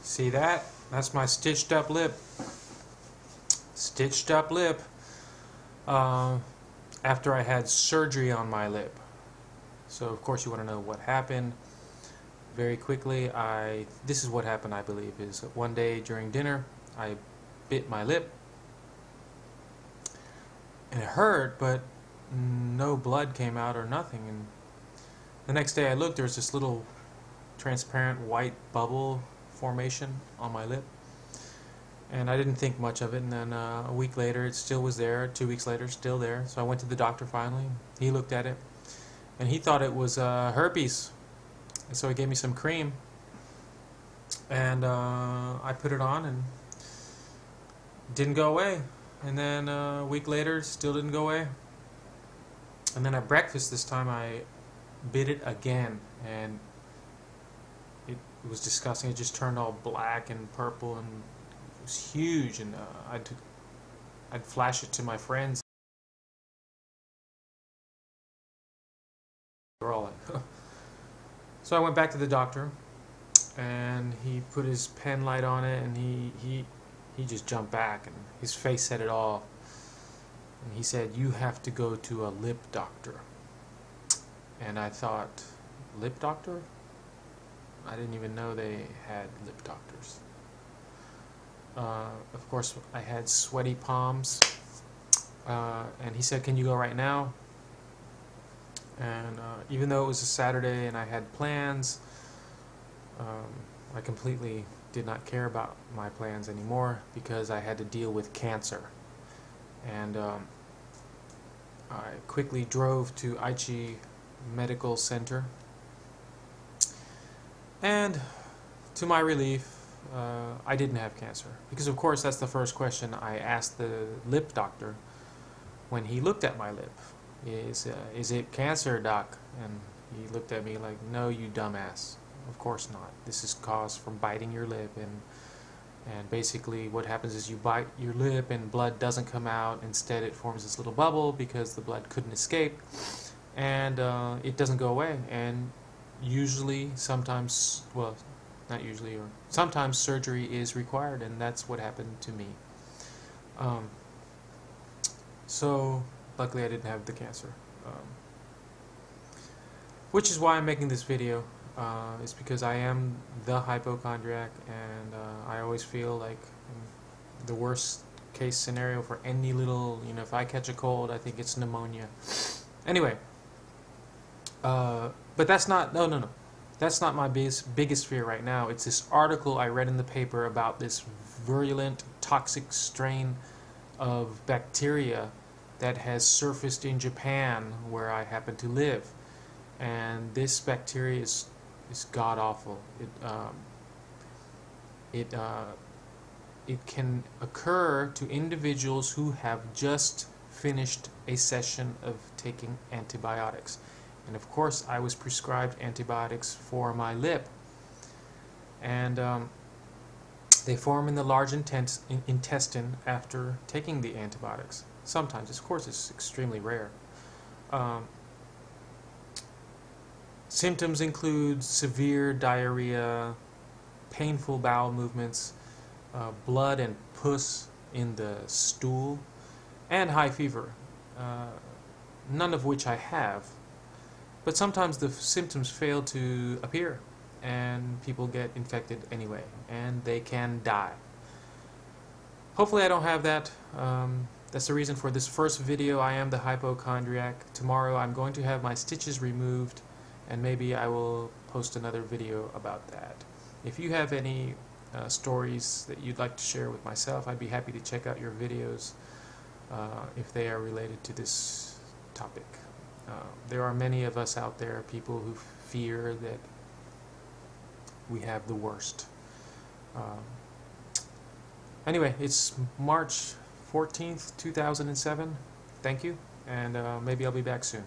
See that? That's my stitched up lip. Stitched up lip. After I had surgery on my lip. So of course you want to know what happened. Very quickly, this is what happened, I believe, is one day during dinner I bit my lip and it hurt, but no blood came out or nothing. And the next day I looked, there was this little transparent white bubble formation on my lip, and I didn't think much of it. And then a week later it still was there, 2 weeks later still there. So I went to the doctor finally. He looked at it and he thought it was herpes, and so he gave me some cream, and I put it on and it didn't go away. And then a week later still didn't go away. And then at breakfast this time I bit it again, and it was disgusting. It just turned all black and purple, and it was huge. And I'd flash it to my friends. They were all like, So I went back to the doctor, and he put his pen light on it, and he just jumped back, and his face said it all. And he said, "You have to go to a lip doctor." And I thought, lip doctor? I didn't even know they had lip doctors. Of course, I had sweaty palms, and he said, "Can you go right now?" And even though it was a Saturday and I had plans, I completely did not care about my plans anymore because I had to deal with cancer. And I quickly drove to Aichi Medical Center, and to my relief, I didn't have cancer, because of course that's the first question I asked the lip doctor when he looked at my lip. Is it cancer, doc? And he looked at me like, "No, you dumbass. Of course not. This is caused from biting your lip, and basically what happens is you bite your lip and blood doesn't come out. Instead it forms this little bubble because the blood couldn't escape, and it doesn't go away. And usually, sometimes, well, not usually, or sometimes surgery is required, and that's what happened to me. So luckily I didn't have the cancer, which is why I'm making this video. It's because I am the hypochondriac, and I always feel like the worst case scenario for any little, if I catch a cold, I think it's pneumonia. Anyway, but that's not, no. That's not my biggest fear right now. It's this article I read in the paper about this virulent, toxic strain of bacteria that has surfaced in Japan, where I happen to live. And this bacteria is god-awful. It can occur to individuals who have just finished a session of taking antibiotics. And of course I was prescribed antibiotics for my lip, and they form in the large intestine after taking the antibiotics. Sometimes, of course, it's extremely rare. Symptoms include severe diarrhea, painful bowel movements, blood and pus in the stool, and high fever, none of which I have. But sometimes the symptoms fail to appear, and people get infected anyway, and they can die. Hopefully I don't have that. That's the reason for this first video. I am the hypochondriac. Tomorrow I'm going to have my stitches removed, and maybe I will post another video about that. If you have any stories that you'd like to share with myself, I'd be happy to check out your videos if they are related to this topic. There are many of us out there, people who fear that we have the worst. Anyway, it's March 14th, 2007. Thank you, and maybe I'll be back soon.